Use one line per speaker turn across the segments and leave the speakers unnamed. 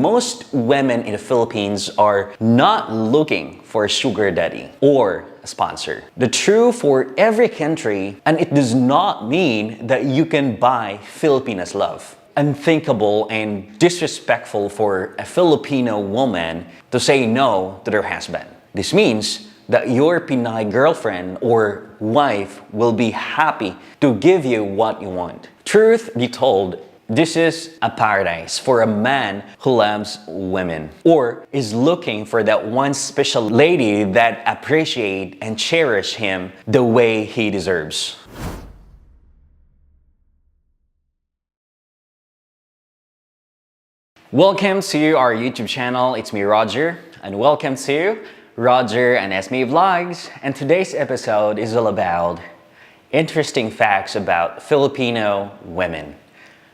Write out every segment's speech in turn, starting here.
most women in the Philippines are not looking for a sugar daddy or a sponsor. The true for every country, and it does not mean that you can buy Filipinas love. Unthinkable and disrespectful for a Filipino woman to say no to their husband. This means that your Pinay girlfriend or wife will be happy to give you what you want. Truth be told, this is a paradise for a man who loves women or is looking for that one special lady that appreciates and cherishes him the way he deserves. Welcome to our YouTube channel. It's me, Roger, and welcome to Roger&Ismi Vlogs. And today's episode is all about interesting facts about Filipino women.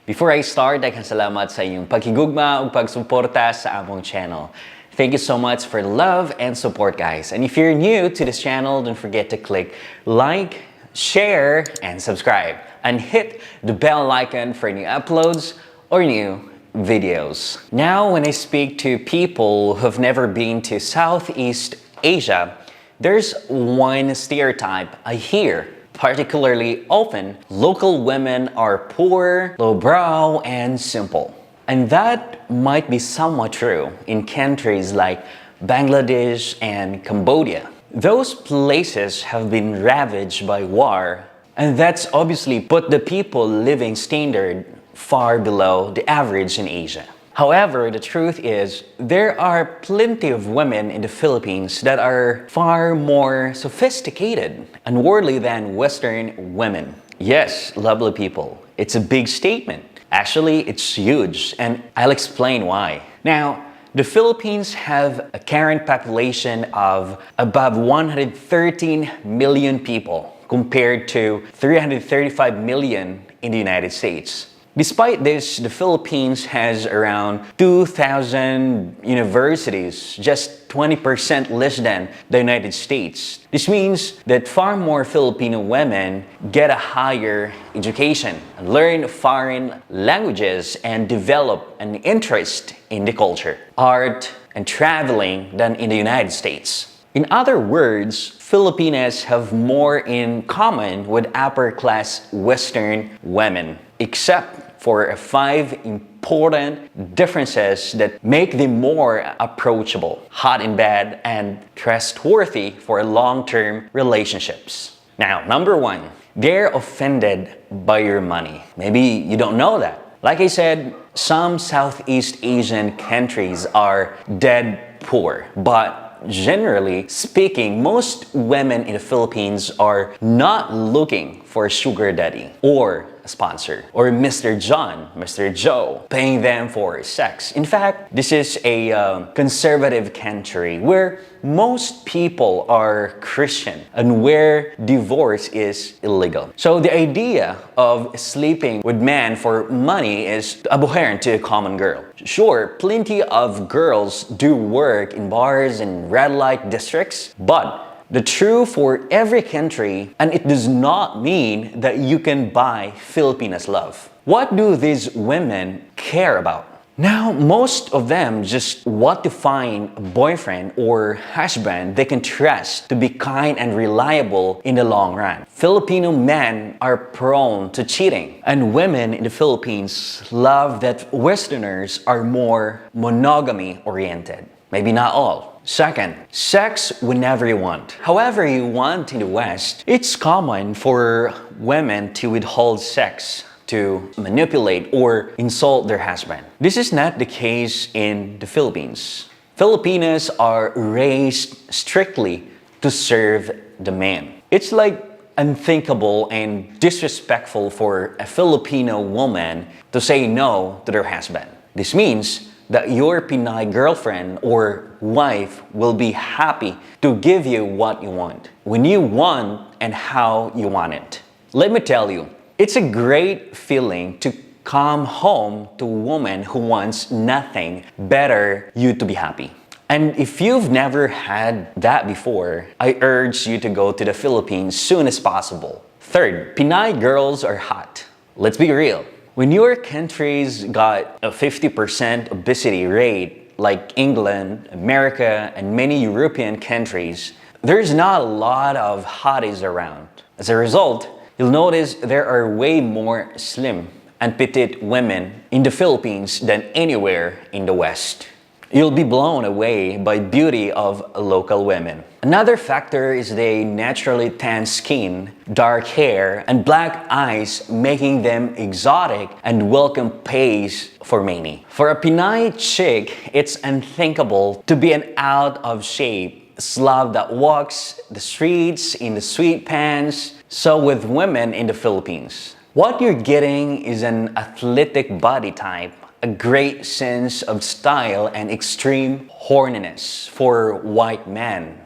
Before I start, daghang salamat sa inyong pagkigugma ug pagsuporta sa among channel. Thank you so much for the love and support, guys. And if you're new to this channel, don't forget to click like, share, and subscribe. And hit the bell icon for new uploads or new videos. Now, when I speak to people who've never been to Southeast Asia, there's one stereotype I hear particularly often. Local women are poor, lowbrow, and simple. And that might be somewhat true in countries like Bangladesh and Cambodia. Those places have been ravaged by war, and that's obviously put the people living standard far below the average in Asia. However, the truth is, there are plenty of women in the Philippines that are far more sophisticated and worldly than Western women. Yes, lovely people, it's a big statement. Actually, it's huge, and I'll explain why. Now, the Philippines have a current population of above 113 million people compared to 335 million in the United States. Despite this, the Philippines has around 2,000 universities, just 20% less than the United States. This means that far more Filipino women get a higher education, learn foreign languages, and develop an interest in the culture, art, and traveling than in the United States. In other words, Filipinas have more in common with upper-class Western women, except for 5 important differences that make them more approachable, hot in bed, and trustworthy for long-term relationships. Now, number 1, they're offended by your money. Maybe you don't know that. Like I said, some Southeast Asian countries are dead poor, but generally speaking, most women in the Philippines are not looking for a sugar daddy or a sponsor or Mr. John, Mr. Joe, paying them for sex. In fact, this is a conservative country where most people are Christian and where divorce is illegal. So the idea of sleeping with men for money is abhorrent to a common girl. Sure, plenty of girls do work in bars and red light districts, but the true for every country, and it does not mean that you can buy Filipinas love. What do these women care about? Now, most of them just want to find a boyfriend or husband they can trust to be kind and reliable in the long run. Filipino men are prone to cheating, and women in the Philippines love that Westerners are more monogamy-oriented. Maybe not all. Second, sex whenever you want. However you want in the West, it's common for women to withhold sex, to manipulate or insult their husband. This is not the case in the Philippines. Filipinos are raised strictly to serve the man. It's like unthinkable and disrespectful for a Filipino woman to say no to their husband. This means that your Pinay girlfriend or wife will be happy to give you what you want, when you want and how you want it. Let me tell you, it's a great feeling to come home to a woman who wants nothing better you to be happy. And if you've never had that before, I urge you to go to the Philippines soon as possible. Third, Pinay girls are hot. Let's be real. When your country's got a 50% obesity rate, like England, America, and many European countries, there's not a lot of hotties around. As a result, you'll notice there are way more slim and petite women in the Philippines than anywhere in the West. You'll be blown away by beauty of local women. Another factor is the naturally tan skin, dark hair, and black eyes, making them exotic and welcome pace for many. For a Pinay chick, it's unthinkable to be an out-of-shape slob that walks the streets in the sweat pants. So with women in the Philippines, what you're getting is an athletic body type, a great sense of style, and extreme horniness for white men.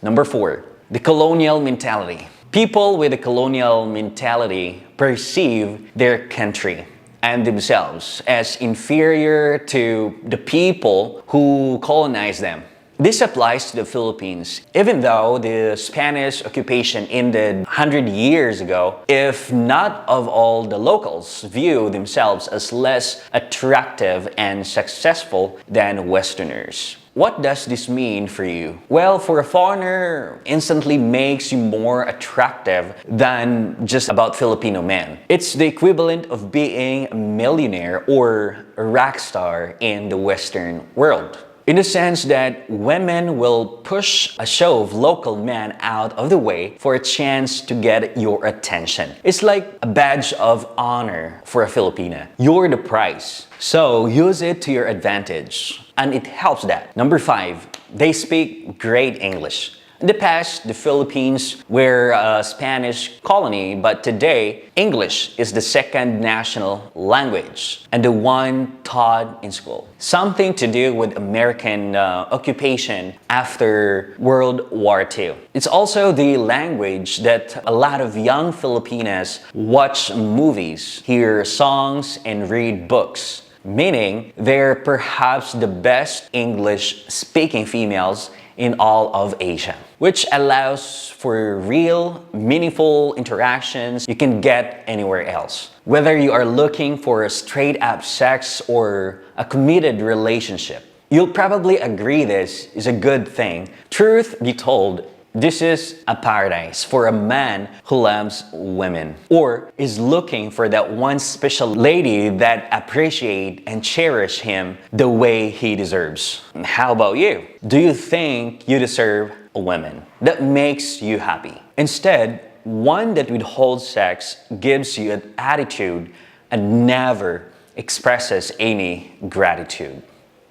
Number 4, the colonial mentality. People with a colonial mentality perceive their country and themselves as inferior to the people who colonized them. This applies to the Philippines. Even though the Spanish occupation ended 100 years ago, if not of all the locals view themselves as less attractive and successful than Westerners. What does this mean for you? Well, for a foreigner, instantly makes you more attractive than just about Filipino men. It's the equivalent of being a millionaire or a rock star in the Western world. In the sense that women will push a show of local men out of the way for a chance to get your attention. It's like a badge of honor for a Filipina. You're the prize. So use it to your advantage. And it helps that. Number 5, they speak great English. In the past, the Philippines were a Spanish colony, but today, English is the second national language and the one taught in school. Something to do with American occupation after World War II. It's also the language that a lot of young Filipinas watch movies, hear songs, and read books. Meaning, they're perhaps the best English-speaking females in all of Asia, which allows for real, meaningful interactions you can get anywhere else. Whether you are looking for a straight-up sex or a committed relationship, you'll probably agree this is a good thing. Truth be told, this is a paradise for a man who loves women or is looking for that one special lady that appreciates and cherishes him the way he deserves. How about you? Do you think you deserve a woman that makes you happy? Instead, one that withholds sex, gives you an attitude, and never expresses any gratitude.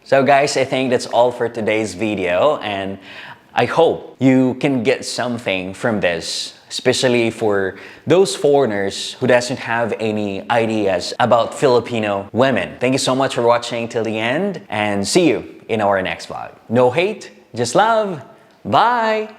So guys, I think that's all for today's video, and I hope you can get something from this, especially for those foreigners who doesn't have any ideas about Filipino women. Thank you so much for watching till the end, and see you in our next vlog. No hate, just love. Bye!